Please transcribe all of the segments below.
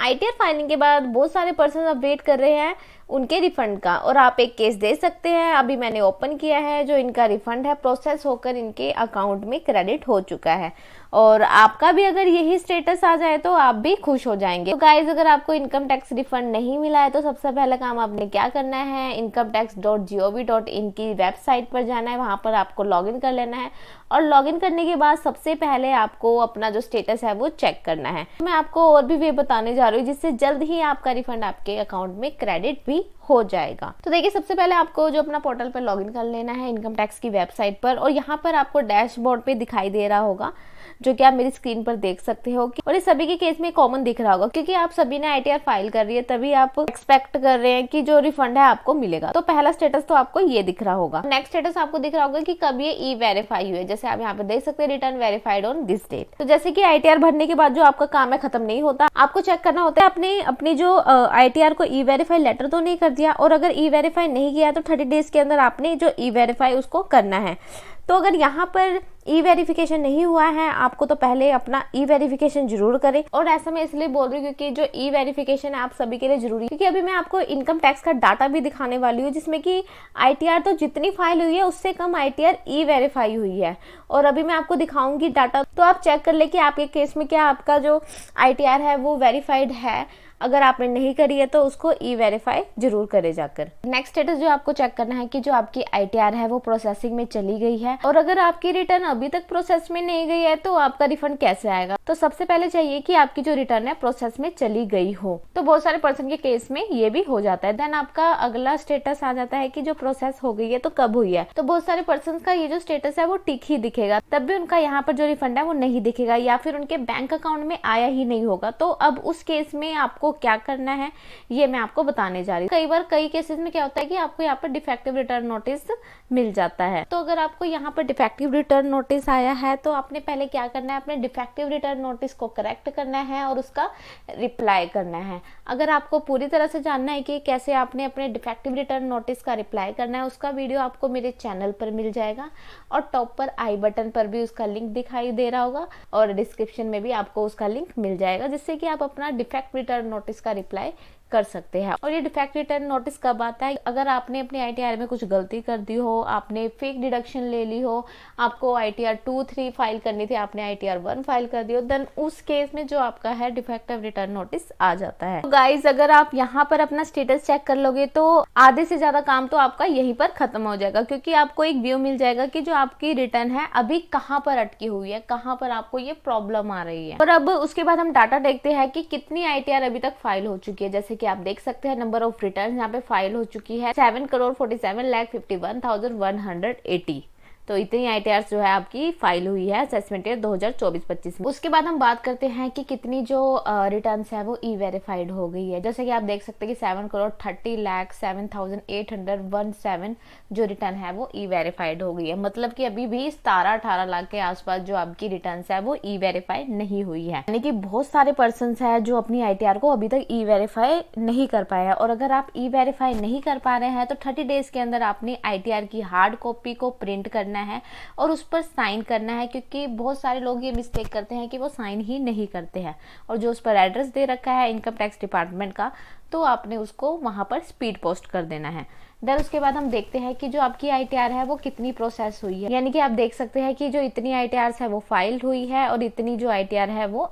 ITR filing के बाद बहुत सारे पर्सन अब वेट कर रहे हैं उनके रिफंड का, और आप एक केस दे सकते हैं। अभी मैंने ओपन किया है, जो इनका रिफंड है प्रोसेस होकर इनके अकाउंट में क्रेडिट हो चुका है, और आपका भी अगर यही स्टेटस आ जाए तो आप भी खुश हो जाएंगे। तो गाइज, अगर आपको इनकम टैक्स रिफंड नहीं मिला है तो सबसे पहला काम आपने क्या करना है, incometax.gov.in की वेबसाइट पर जाना है, वहां पर आपको लॉगिन कर लेना है, और लॉगिन करने के बाद सबसे पहले आपको अपना जो स्टेटस है वो चेक करना है। मैं आपको और भी वे बताने जा रही हूँ जिससे जल्द ही आपका रिफंड आपके अकाउंट में क्रेडिट भी हो जाएगा। तो देखिए, सबसे पहले आपको जो अपना पोर्टल पर लॉगिन कर लेना है इनकम टैक्स की वेबसाइट पर, और यहाँ पर आपको डैशबोर्ड पे दिखाई दे रहा होगा, जो कि आप मेरी स्क्रीन पर देख सकते हो। और ये सभी के केस में कॉमन दिख रहा होगा, क्योंकि आप सभी ने आईटीआर फाइल कर रही है, तभी आप एक्सपेक्ट कर रहे हैं कि जो रिफंड है आपको मिलेगा। तो पहला स्टेटस तो आपको ये दिख रहा होगा। नेक्स्ट स्टेटस आपको दिख रहा होगा कि कब ये ई वेरीफाई हुए, जैसे आप यहाँ पे देख सकते हैं, return verified on this date. तो जैसे कि आईटीआर भरने के बाद जो आपका काम है खत्म नहीं होता, आपको चेक करना होता है आपने अपनी जो आईटीआर को ई वेरीफाई लेटर तो नहीं कर दिया, और अगर ई वेरीफाई नहीं किया तो 30 डेज के अंदर आपने जो ई वेरीफाई उसको करना है। तो अगर यहाँ पर ई वेरिफिकेशन नहीं हुआ है आपको, तो पहले अपना ई वेरिफिकेशन जरूर करें। और ऐसा मैं इसलिए बोल रही हूँ क्योंकि जो ई वेरिफिकेशन है आप सभी के लिए जरूरी है, क्योंकि अभी मैं आपको इनकम टैक्स का डाटा भी दिखाने वाली हूँ, जिसमें कि आईटीआर तो जितनी फाइल हुई है उससे कम आईटीआर ई वेरीफाई हुई है, और अभी मैं आपको दिखाऊंगी डाटा। तो आप चेक कर ले कि आपके केस में क्या आपका जो आईटीआर है वो वेरीफाइड है। अगर आपने नहीं करी है तो उसको ई वेरीफाई जरूर करे जाकर। नेक्स्ट स्टेटस जो आपको चेक करना है कि जो आपकी आईटीआर है वो प्रोसेसिंग में चली गई है, और अगर आपकी रिटर्न अभी तक प्रोसेस में नहीं गई है तो आपका रिफंड कैसे आएगा। तो सबसे पहले चाहिए कि आपकी जो रिटर्न है प्रोसेस में चली गई हो। तो बहुत सारे पर्सन के केस में ये भी हो जाता है। देन आपका अगला स्टेटस आ जाता है कि जो प्रोसेस हो गई है तो कब हुई है। तो बहुत सारे पर्सन का ये जो स्टेटस है वो टिक ही दिखेगा, तब भी उनका यहाँ पर जो रिफंड है वो नहीं दिखेगा, या फिर उनके बैंक अकाउंट में आया ही नहीं होगा। तो अब उस केस में आपको क्या करना है ये मैं आपको बताने जा रही हूँ। कई बार कई केसेस में क्या होता है कि आपको यहाँ पर डिफेक्टिव रिटर्न नोटिस मिल जाता है। तो अगर आपको यहाँ पर डिफेक्टिव रिटर्न नोटिस आया है तो आपने पहले क्या करना है, अपने डिफेक्टिव रिटर्न नोटिस को करेक्ट करना है और उसका रिप्लाई करना है। अगर आपको पूरी तरह से जानना है कि कैसे आपने अपने डिफेक्टिव रिटर्न नोटिस का रिप्लाई करना है, उसका वीडियो आपको मेरे चैनल पर मिल जाएगा, और टॉप पर आई बटन पर भी उसका लिंक दिखाई दे रहा होगा, और डिस्क्रिप्शन में भी आपको उसका लिंक मिल जाएगा, जिससे कि आप अपना डिफेक्ट रिटर्न नोटिस का रिप्लाई कर सकते हैं। और ये डिफेक्ट रिटर्न नोटिस कब आता है, अगर आपने अपनी आईटीआर में कुछ गलती कर दी हो, आपने फेक डिडक्शन ले ली हो, आपको आईटीआर 2-3 फाइल करनी थी, आपने आईटीआर 1 फाइल कर दी हो, देन उस केस में जो आपका है डिफेक्टिव रिटर्न नोटिस आ जाता है। तो गाइज, अगर आप यहाँ पर अपना स्टेटस चेक कर लोगे तो आधे से ज्यादा काम तो आपका यहीं पर खत्म हो जाएगा, क्योंकि आपको एक व्यू मिल जाएगा कि जो आपकी रिटर्न है अभी कहाँ पर अटकी हुई है, कहाँ पर आपको ये प्रॉब्लम आ रही है। और अब उसके बाद हम डाटा देखते हैं कि कितनी आईटीआर अभी तक फाइल हो चुकी है। जैसे कि आप देख सकते हैं, नंबर ऑफ रिटर्न यहाँ पे फाइल हो चुकी है 7,47,51,180। तो इतनी आईटीआर जो है आपकी फाइल हुई है असेसमेंट ईयर 2024-25 में। उसके बाद हम बात करते हैं कि कितनी जो रिटर्न्स है वो ई वेरीफाइड हो गई है। जैसे कि आप देख सकते हैं कि 7,30,07,817 जो रिटर्न है वो ई वेरीफाइड हो गई है। मतलब कि अभी भी 17-18 लाख के आसपास जो आपकी रिटर्न्स है वो ई वेरीफाइड नहीं हुई है। यानी कि बहुत सारे पर्सन है जो अपनी आईटीआर को अभी तक ई वेरीफाई नहीं कर पाए हैं। और अगर आप ई वेरीफाई नहीं कर पा रहे हैं तो 30 डेज के अंदर आपने आईटीआर की हार्ड कॉपी को प्रिंट करना है और उस पर साइन करना है, क्योंकि बहुत सारे लोग ये मिस्टेक करते हैं कि वो साइन ही नहीं करते हैं, और जो उस पर एड्रेस दे रखा है इनकम टैक्स डिपार्टमेंट का, तो आपने उसको वहां पर स्पीड पोस्ट कर देना है। देन उसके बाद हम देखते हैं कि जो आपकी आईटीआर है वो कितनी प्रोसेस हुई है। यानी कि आप देख सकते हैं कि जो इतनी आईटीआर है वो फाइल हुई है और इतनी जो आईटीआर है वो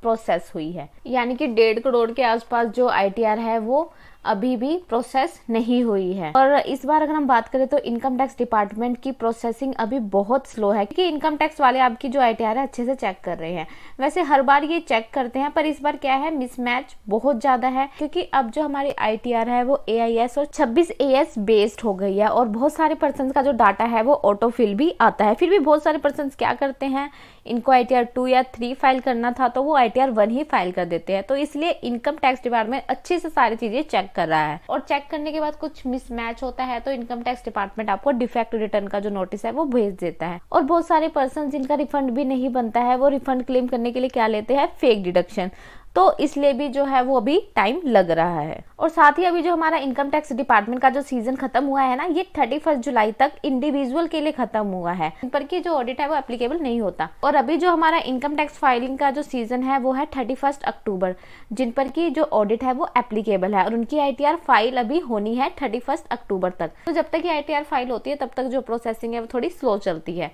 प्रोसेस हुई है। यानी कि 1.5 करोड़ के आसपास जो आईटीआर है वो अभी भी प्रोसेस नहीं हुई है। और इस बार अगर हम बात करें तो इनकम टैक्स डिपार्टमेंट की प्रोसेसिंग अभी बहुत स्लो है, क्योंकि इनकम टैक्स वाले आपकी जो आईटीआर है अच्छे से चेक कर रहे हैं। वैसे हर बार ये चेक करते हैं, पर इस बार क्या है, मिसमैच बहुत ज्यादा है, क्योंकि अब जो हमारी आईटीआर है वो AIS और 26 AS बेस्ड हो गई है, और बहुत सारे पर्सन का जो डाटा है वो ऑटोफिल भी आता है। फिर भी बहुत सारे पर्सन क्या करते हैं, इनको आईटीआर 2 या 3 फाइल करना था तो वो आईटीआर 1 ही फाइल कर देते हैं। तो इसलिए इनकम टैक्स डिपार्टमेंट अच्छे से सारी चीजें चेक कर रहा है, और चेक करने के बाद कुछ मिसमैच होता है तो इनकम टैक्स डिपार्टमेंट आपको डिफेक्ट रिटर्न का जो नोटिस है वो भेज देता है। और बहुत सारे पर्सन जिनका रिफंड भी नहीं बनता है वो रिफंड क्लेम करने के लिए क्या लेते हैं, फेक डिडक्शन। तो इसलिए भी जो है वो अभी टाइम लग रहा है। और साथ ही अभी जो हमारा इनकम टैक्स डिपार्टमेंट का जो सीजन खत्म हुआ है ना, ये 31 जुलाई तक इंडिविजुअल के लिए खत्म हुआ है, इन पर की जो ऑडिट है वो एप्लीकेबल नहीं होता। और अभी जो हमारा इनकम टैक्स फाइलिंग का जो सीजन है वो है 31 अक्टूबर, जिन पर की जो ऑडिट है वो एप्लीकेबल है, और उनकी ITR फाइल अभी होनी है 31 अक्टूबर तक। तो जब तक ये ITR फाइल होती है तब तक जो प्रोसेसिंग है वो थोड़ी स्लो चलती है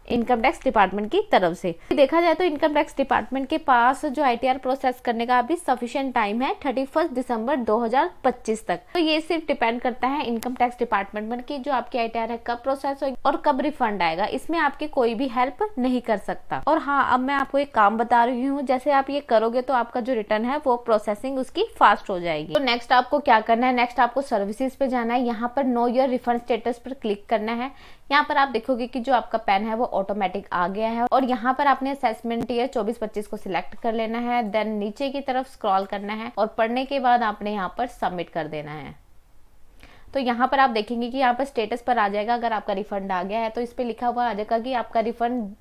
इनकम टैक्स डिपार्टमेंट की तरफ से। देखा जाए तो इनकम टैक्स डिपार्टमेंट के पास जो ITR प्रोसेस करने का अभी सफिशिएंट टाइम है 31 दिसंबर 2025 तक। तो ये सिर्फ डिपेंड करता है इनकम टैक्स डिपार्टमेंट पर कि जो आपकी ITR है कब प्रोसेस होगी और कब रिफंड आएगा, इसमें आपकी कोई भी हेल्प नहीं कर सकता। और हाँ, अब मैं आपको एक काम बता रही हूँ, जैसे आप ये करोगे तो आपका जो रिटर्न है वो प्रोसेसिंग उसकी फास्ट हो जाएगी। तो नेक्स्ट आपको क्या करना है, नेक्स्ट आपको सर्विसेज पे जाना है, यहाँ पर नो योर रिफंड स्टेटस पर क्लिक करना है। यहाँ पर आप देखोगे कि जो आपका पैन है वो ऑटोमेटिक आ गया है, और यहाँ पर आपने असेसमेंट ईयर 24-25 को सिलेक्ट कर लेना है। देन नीचे की तरफ स्क्रॉल करना है और पढ़ने के बाद आपने यहाँ पर सबमिट कर देना है। तो यहाँ पर आप देखेंगे कि यहाँ पर स्टेटस पर आ जाएगा, अगर आपका रिफंड आ गया है तो इस पे लिखा हुआ आ जाएगा कि आपका refund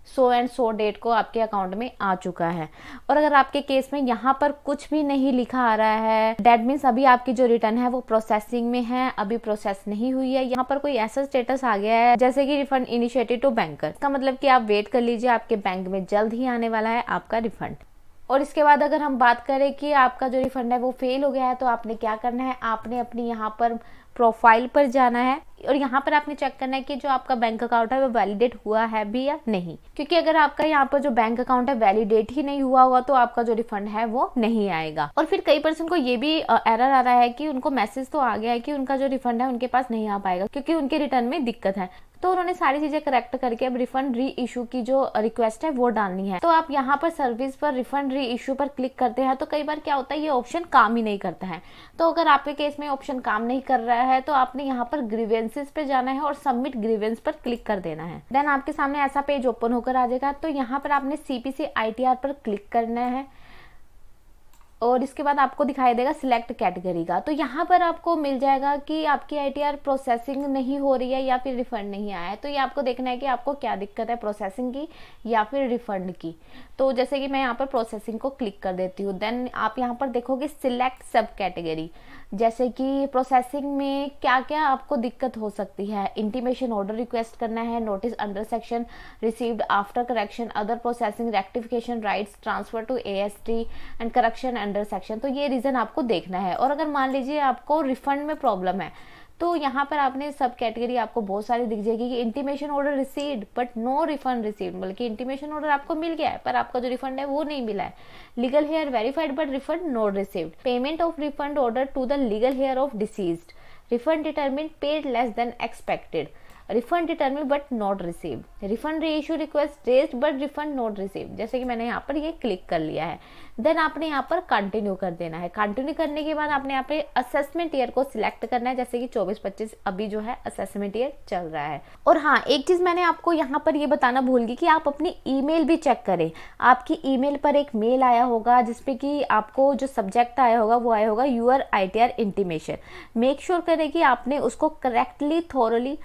so and so date को आपके अकाउंट में आ चुका है। और अगर आपके केस में यहाँ पर कुछ भी नहीं लिखा आ रहा है, दैट मीन्स अभी आपकी जो रिटर्न है वो प्रोसेसिंग में है, अभी प्रोसेस नहीं हुई है। यहाँ पर कोई ऐसा स्टेटस आ गया है जैसे कि रिफंड इनिशिएटेड टू बैंकर, इसका मतलब कि आप वेट कर लीजिए, आपके बैंक में जल्द ही आने वाला है आपका रिफंड। और इसके बाद अगर हम बात करें कि आपका जो रिफंड है वो फेल हो गया है, तो आपने क्या करना है, आपने अपनी यहाँ पर प्रोफाइल पर जाना है और यहाँ पर आपने चेक करना है कि जो आपका बैंक अकाउंट है वो वैलिडेट हुआ है भी या नहीं। क्योंकि अगर आपका यहाँ पर जो बैंक अकाउंट है वैलिडेट ही नहीं हुआ होगा तो आपका जो रिफंड है वो नहीं आएगा। और फिर कई पर्सन को ये भी एरर आ रहा है कि उनको मैसेज तो आ गया है कि उनका जो रिफंड है उनके पास नहीं आ पाएगा क्योंकि उनके रिटर्न में दिक्कत है। तो उन्होंने सारी चीजें करेक्ट करके अब रिफंड री इशू की जो रिक्वेस्ट है वो डालनी है। तो आप यहाँ पर सर्विस पर रिफंड री इशू पर क्लिक करते हैं तो कई बार क्या होता है, ये ऑप्शन काम ही नहीं करता है। तो अगर आपके केस में ऑप्शन काम नहीं कर रहा है तो आपने यहाँ पर ग्रीवेंसेस पे जाना है और सबमिट ग्रीवेंस पर क्लिक कर देना है। देन आपके सामने ऐसा पेज ओपन होकर आ जाएगा। तो यहाँ पर आपने CPC ITR पर क्लिक करना है और इसके बाद आपको दिखाई देगा सिलेक्ट कैटेगरी का। तो यहाँ पर आपको मिल जाएगा कि आपकी ITR प्रोसेसिंग नहीं हो रही है या फिर रिफंड नहीं आया है। तो ये आपको देखना है कि आपको क्या दिक्कत है, प्रोसेसिंग की या फिर रिफंड की। तो जैसे कि मैं यहाँ पर प्रोसेसिंग को क्लिक कर देती हूँ। देन आप यहाँ पर देखोगे सिलेक्ट सब कैटेगरी, जैसे कि प्रोसेसिंग में क्या क्या आपको दिक्कत हो सकती है। इंटीमेशन ऑर्डर रिक्वेस्ट करना है, notice under section received after correction, other processing, rectification rights, transfer to AST and correction under section. तो ये रीजन आपको देखना है। और अगर मान लीजिए आपको रिफंड में प्रॉब्लम है तो यहाँ पर आपने सब कैटेगरी आपको बहुत सारी दिख जाएगी कि intimation order received but no refund received, बल्कि इंटीमेशन ऑर्डर आपको मिल गया है पर आपका जो रिफंड है वो नहीं मिला है। Legal heir verified but refund not received, payment of refund order to the legal heir of deceased, refund determined paid less than expected, refund determine but not received, refund reissue request raised but refund not received. जैसे कि मैंने यहाँ पर ये click कर लिया है। Then आपने यहाँ पर कंटिन्यू कर देना है। कंटिन्यू करने के बाद आपने यहाँ पे असेसमेंट ईयर को सिलेक्ट करना है, जैसे कि 24-25 अभी जो है असेसमेंट ईयर चल रहा है। और हाँ, एक चीज मैंने आपको यहाँ पर ये बताना भूल गई कि आप अपनी ईमेल भी चेक करें। आपकी ईमेल पर एक मेल आया होगा जिसपे कि आपको जो सब्जेक्ट आया होगा वो आया होगा your ITR intimation. Make sure करें कि आपने उसको करेक्टली थोरली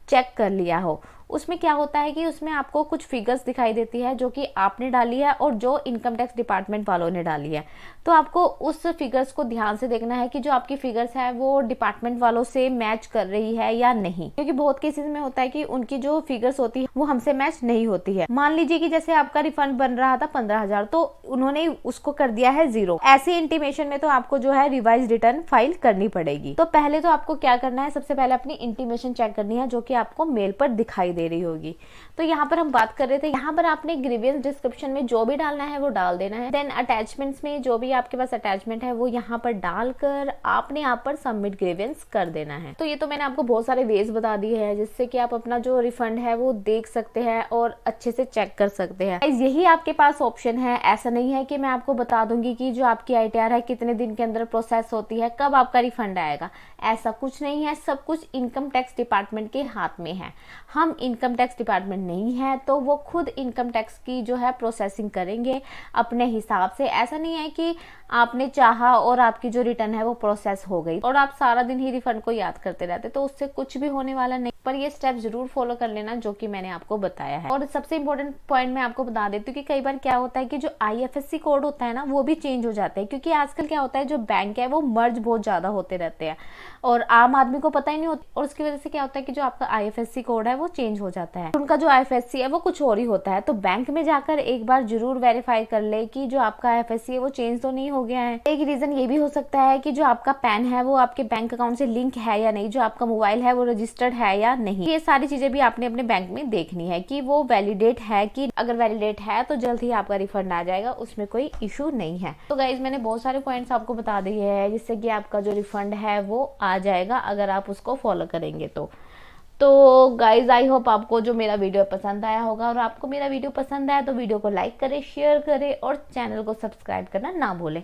चेक कर लिया हो। उसमें क्या होता है कि उसमें आपको कुछ फिगर्स दिखाई देती है जो कि आपने डाली है और जो इनकम टैक्स डिपार्टमेंट वालों ने डाली है। तो आपको उस फिगर्स को ध्यान से देखना है कि जो आपकी फिगर्स है वो डिपार्टमेंट वालों से मैच कर रही है या नहीं, क्योंकि बहुत केसेस में होता है कि उनकी जो फिगर्स होती है वो हमसे मैच नहीं होती है। मान लीजिए कि जैसे आपका रिफंड बन रहा था 15,000 तो उन्होंने उसको कर दिया है 0। ऐसे इंटीमेशन में तो आपको जो है रिवाइज रिटर्न फाइल करनी पड़ेगी। तो पहले तो आपको क्या करना है, सबसे पहले अपनी इंटीमेशन चेक करनी है जो कि आपको मेल पर दिखाई दे रही होगी। तो यहाँ पर हम बात कर रहे थे, यहाँ पर आपने ग्रीवेंस डिस्क्रिप्शन में जो भी डालना है वो डाल देना है। देन अटैचमेंट्स में जो भी आपके पास अटैचमेंट है वो यहाँ पर डालकर आपने यहाँ पर सबमिट ग्रीवेंस कर देना है। तो ये तो मैंने आपको बहुत सारे वेज बता दिए हैं जिससे कि आप अपना जो रिफंड है वो देख सकते हैं और अच्छे से चेक कर सकते हैं। यही आपके पास ऑप्शन है। ऐसा नहीं है कि मैं आपको बता दूंगी कि जो आपकी ITR है कितने दिन के अंदर प्रोसेस होती है, कब आपका रिफंड आएगा, ऐसा कुछ नहीं है। सब कुछ इनकम टैक्स डिपार्टमेंट के हाथ में है। हम इनकम टैक्स डिपार्टमेंट नहीं है तो वो खुद इनकम टैक्स की जो है प्रोसेसिंग करेंगे अपने हिसाब से। ऐसा नहीं है कि आपने चाहा और आपकी जो रिटर्न है वो प्रोसेस हो गई और आप सारा दिन ही रिफंड को याद करते रहते, तो उससे कुछ भी होने वाला नहीं। पर ये स्टेप जरूर फॉलो कर लेना जो कि मैंने आपको बताया है। और सबसे इंपॉर्टेंट पॉइंट मैं आपको बता देती हूँ कि कई बार क्या होता है कि जो IFSC कोड होता है ना वो भी चेंज हो जाते हैं, क्योंकि आजकल क्या होता है जो बैंक है वो मर्ज बहुत ज्यादा होते रहते हैं और आम आदमी को पता ही नहीं होता, और उसकी वजह से क्या होता है कि जो आपका IFSC कोड है वो चेंज हो जाता है। उनका जो IFSC है वो कुछ और ही होता है। तो बैंक में जाकर एक बार जरूर वेरीफाई कर ले कि जो आपका IFSC है वो चेंज तो नहीं हो गया है। एक रीजन ये भी हो सकता है कि जो आपका पैन है वो आपके बैंक अकाउंट से लिंक है या नहीं, जो आपका मोबाइल है वो रजिस्टर्ड है या नहीं। ये सारी चीजें भी आपने अपने बैंक में देखनी है कि वो वैलिडेट है, कि अगर वैलिडेट है तो जल्द ही आपका रिफंड आ जाएगा, उसमें कोई इशू नहीं है। तो गाइज मैंने बहुत सारे पॉइंट्स आपको बता दिए हैं जिससे कि आपका जो रिफंड है वो आ जाएगा अगर आप उसको फॉलो करेंगे तो गाइज आई होप आपको जो मेरा वीडियो पसंद आया होगा, और आपको मेरा वीडियो पसंद आया तो वीडियो को लाइक करें, शेयर करें और चैनल को सब्सक्राइब करना ना भूलें।